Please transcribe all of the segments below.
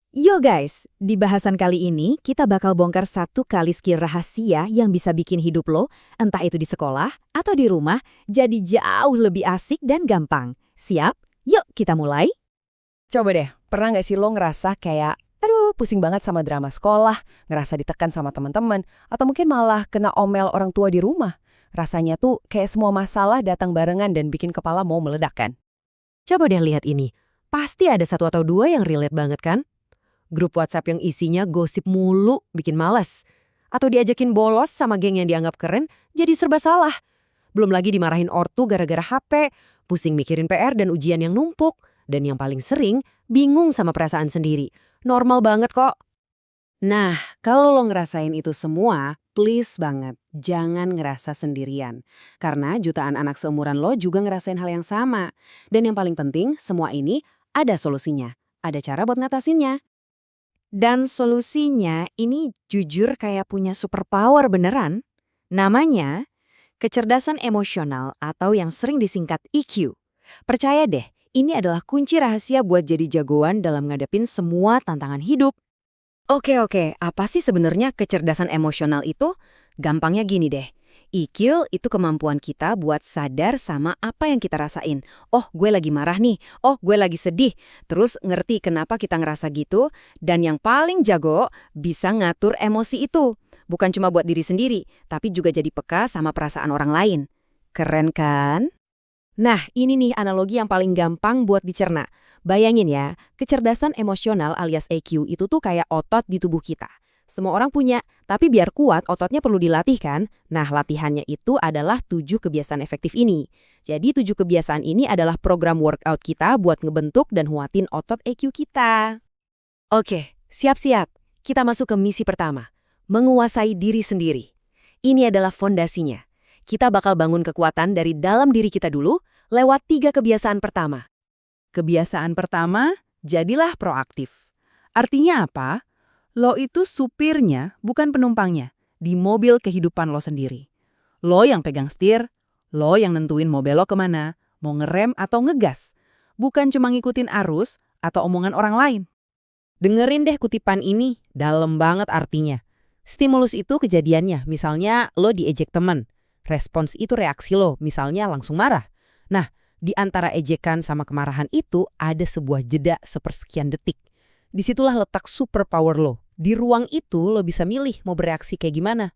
Yo guys, di bahasan kali ini kita bakal bongkar satu kali skill rahasia yang bisa bikin hidup lo, entah itu di sekolah atau di rumah, jadi jauh lebih asik dan gampang. Siap? Yuk kita mulai. Coba deh, pernah nggak sih lo ngerasa kayak, aduh pusing banget sama drama sekolah, ngerasa ditekan sama teman-teman, atau mungkin malah kena omel orang tua di rumah? Rasanya tuh kayak semua masalah datang barengan dan bikin kepala mau meledak kan? Coba deh lihat ini. Pasti ada satu atau dua yang relate banget kan? Grup WhatsApp yang isinya gosip mulu bikin males. Atau diajakin bolos sama geng yang dianggap keren, jadi serba salah. Belum lagi dimarahin ortu gara-gara HP, pusing mikirin PR dan ujian yang numpuk. Dan yang paling sering, bingung sama perasaan sendiri. Normal banget kok. Nah, kalau lo ngerasain itu semua, please banget, jangan ngerasa sendirian. Karena jutaan anak seumuran lo juga ngerasain hal yang sama. Dan yang paling penting, semua ini ada solusinya. Ada cara buat ngatasinnya. Dan solusinya ini jujur kayak punya superpower beneran. Namanya kecerdasan emosional atau yang sering disingkat EQ. Percaya deh, ini adalah kunci rahasia buat jadi jagoan dalam ngadepin semua tantangan hidup. Oke, apa sih sebenarnya kecerdasan emosional itu? Gampangnya gini deh. EQ itu kemampuan kita buat sadar sama apa yang kita rasain. Oh, gue lagi marah nih. Oh, gue lagi sedih. Terus ngerti kenapa kita ngerasa gitu. Dan yang paling jago, bisa ngatur emosi itu. Bukan cuma buat diri sendiri, tapi juga jadi peka sama perasaan orang lain. Keren kan? Nah, ini nih analogi yang paling gampang buat dicerna. Bayangin ya, kecerdasan emosional alias EQ itu tuh kayak otot di tubuh kita. Semua orang punya, tapi biar kuat ototnya perlu dilatih kan? Nah, latihannya itu adalah 7 kebiasaan efektif ini. Jadi 7 kebiasaan ini adalah program workout kita buat ngebentuk dan nguatin otot EQ kita. Oke, siap-siap. Kita masuk ke misi pertama. Menguasai diri sendiri. Ini adalah fondasinya. Kita bakal bangun kekuatan dari dalam diri kita dulu lewat 3 kebiasaan pertama. Kebiasaan pertama, jadilah proaktif. Artinya apa? Lo itu supirnya, bukan penumpangnya, di mobil kehidupan lo sendiri. Lo yang pegang setir, lo yang nentuin mau belok kemana, mau ngerem atau ngegas. Bukan cuma ngikutin arus atau omongan orang lain. Dengerin deh kutipan ini, dalam banget artinya. Stimulus itu kejadiannya, misalnya lo diejek temen. Respons itu reaksi lo, misalnya langsung marah. Nah, di antara ejekan sama kemarahan itu ada sebuah jeda sepersekian detik. Disitulah letak superpower lo. Di ruang itu lo bisa milih mau bereaksi kayak gimana.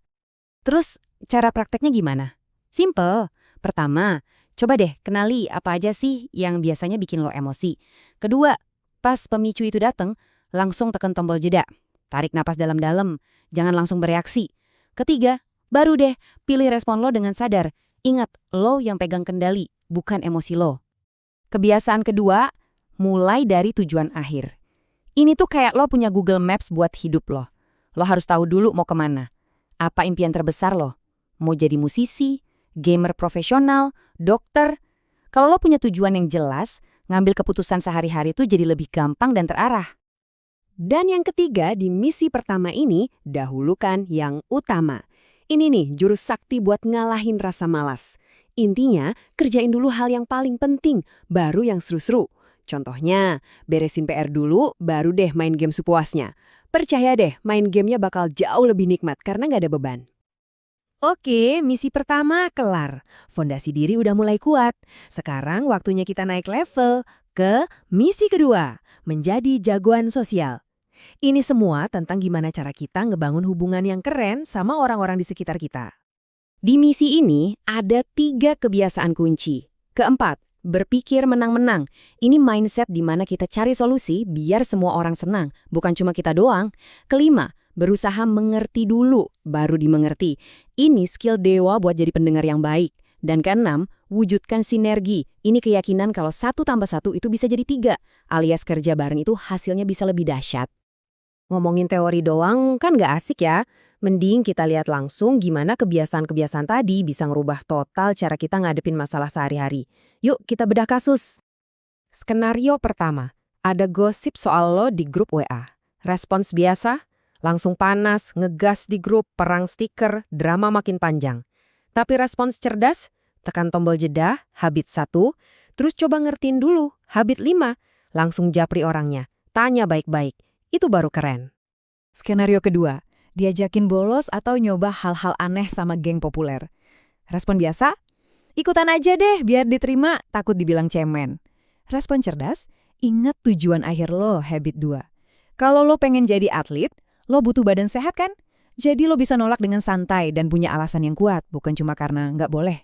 Terus, cara prakteknya gimana? Simple. Pertama, coba deh kenali apa aja sih yang biasanya bikin lo emosi. Kedua, pas pemicu itu datang, langsung tekan tombol jeda. Tarik napas dalam-dalam, jangan langsung bereaksi. Ketiga, baru deh pilih respon lo dengan sadar. Ingat, lo yang pegang kendali, bukan emosi lo. Kebiasaan kedua, mulai dari tujuan akhir. Ini tuh kayak lo punya Google Maps buat hidup lo. Lo harus tahu dulu mau kemana. Apa impian terbesar lo? Mau jadi musisi, gamer profesional, dokter? Kalau lo punya tujuan yang jelas, ngambil keputusan sehari-hari itu jadi lebih gampang dan terarah. Dan yang ketiga, di misi pertama ini, dahulukan yang utama. Ini nih, jurus sakti buat ngalahin rasa malas. Intinya, kerjain dulu hal yang paling penting, baru yang seru-seru. Contohnya, beresin PR dulu, baru deh main game sepuasnya. Percaya deh, main gamenya bakal jauh lebih nikmat karena nggak ada beban. Oke, misi pertama kelar. Fondasi diri udah mulai kuat. Sekarang waktunya kita naik level ke misi kedua, menjadi jagoan sosial. Ini semua tentang gimana cara kita ngebangun hubungan yang keren sama orang-orang di sekitar kita. Di misi ini ada 3 kebiasaan kunci. Keempat, berpikir menang-menang. Ini mindset di mana kita cari solusi biar semua orang senang, bukan cuma kita doang. Kelima, berusaha mengerti dulu, baru dimengerti. Ini skill dewa buat jadi pendengar yang baik. Dan keenam, wujudkan sinergi. Ini keyakinan kalau 1 tambah 1 itu bisa jadi 3, alias kerja bareng itu hasilnya bisa lebih dahsyat. Ngomongin teori doang kan nggak asik ya. Mending kita lihat langsung gimana kebiasaan-kebiasaan tadi bisa ngerubah total cara kita ngadepin masalah sehari-hari. Yuk kita bedah kasus. Skenario pertama, ada gosip soal lo di grup WA. Respons biasa, langsung panas, ngegas di grup, perang stiker, drama makin panjang. Tapi respons cerdas, tekan tombol jeda, habit 1, terus coba ngertiin dulu, habit 5, langsung japri orangnya. Tanya baik-baik, Itu baru keren. Skenario kedua, diajakin bolos atau nyoba hal-hal aneh sama geng populer. Respon biasa, ikutan aja deh biar diterima, takut dibilang cemen. Respon cerdas, ingat tujuan akhir lo, habit 2. Kalau lo pengen jadi atlet, lo butuh badan sehat kan? Jadi lo bisa nolak dengan santai dan punya alasan yang kuat, bukan cuma karena nggak boleh.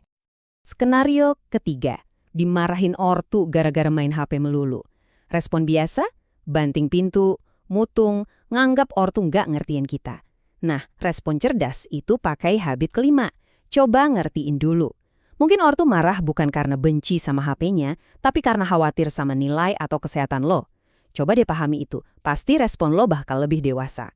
Skenario ketiga, dimarahin ortu gara-gara main HP melulu. Respon biasa, banting pintu, mutung, nganggap ortu nggak ngertiin kita. Nah, respon cerdas itu pakai habit kelima. Coba ngertiin dulu. Mungkin ortu marah bukan karena benci sama HP-nya, tapi karena khawatir sama nilai atau kesehatan lo. Coba deh pahami itu, pasti respon lo bakal lebih dewasa.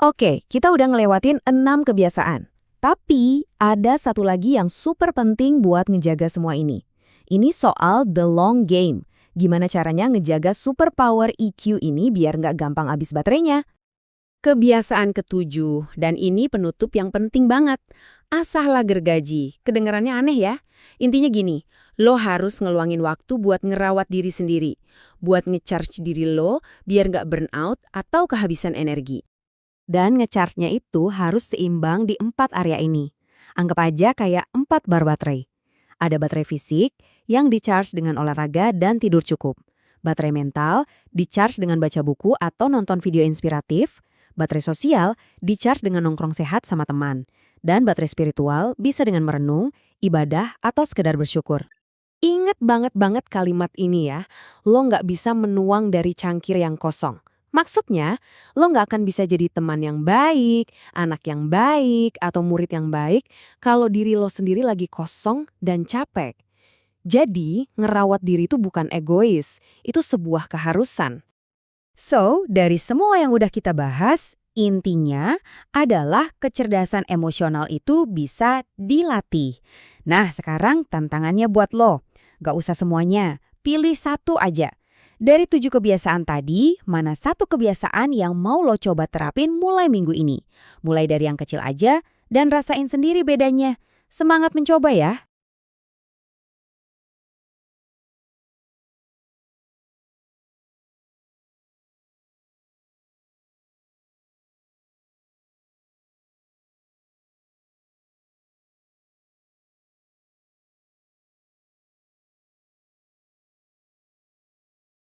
Oke, kita udah ngelewatin 6 kebiasaan. Tapi ada satu lagi yang super penting buat ngejaga semua ini. Ini soal the long game. Gimana caranya ngejaga superpower EQ ini biar nggak gampang habis baterainya? Kebiasaan ketujuh, dan ini penutup yang penting banget. Asahlah gergaji. Kedengarannya aneh ya? Intinya gini, lo harus ngeluangin waktu buat ngerawat diri sendiri. Buat nge-charge diri lo biar nggak burn out atau kehabisan energi. Dan nge-charge-nya itu harus seimbang di 4 area ini. Anggap aja kayak 4 bar baterai. Ada baterai fisik yang di-charge dengan olahraga dan tidur cukup. Baterai mental di-charge dengan baca buku atau nonton video inspiratif. Baterai sosial di-charge dengan nongkrong sehat sama teman. Dan baterai spiritual bisa dengan merenung, ibadah, atau sekedar bersyukur. Ingat banget kalimat ini ya, lo nggak bisa menuang dari cangkir yang kosong. Maksudnya, lo nggak akan bisa jadi teman yang baik, anak yang baik, atau murid yang baik kalau diri lo sendiri lagi kosong dan capek. Jadi, ngerawat diri itu bukan egois, itu sebuah keharusan. So, dari semua yang udah kita bahas, intinya adalah kecerdasan emosional itu bisa dilatih. Nah, sekarang tantangannya buat lo. Gak usah semuanya, pilih satu aja. Dari 7 kebiasaan tadi, mana satu kebiasaan yang mau lo coba terapin mulai minggu ini? Mulai dari yang kecil aja dan rasain sendiri bedanya. Semangat mencoba ya!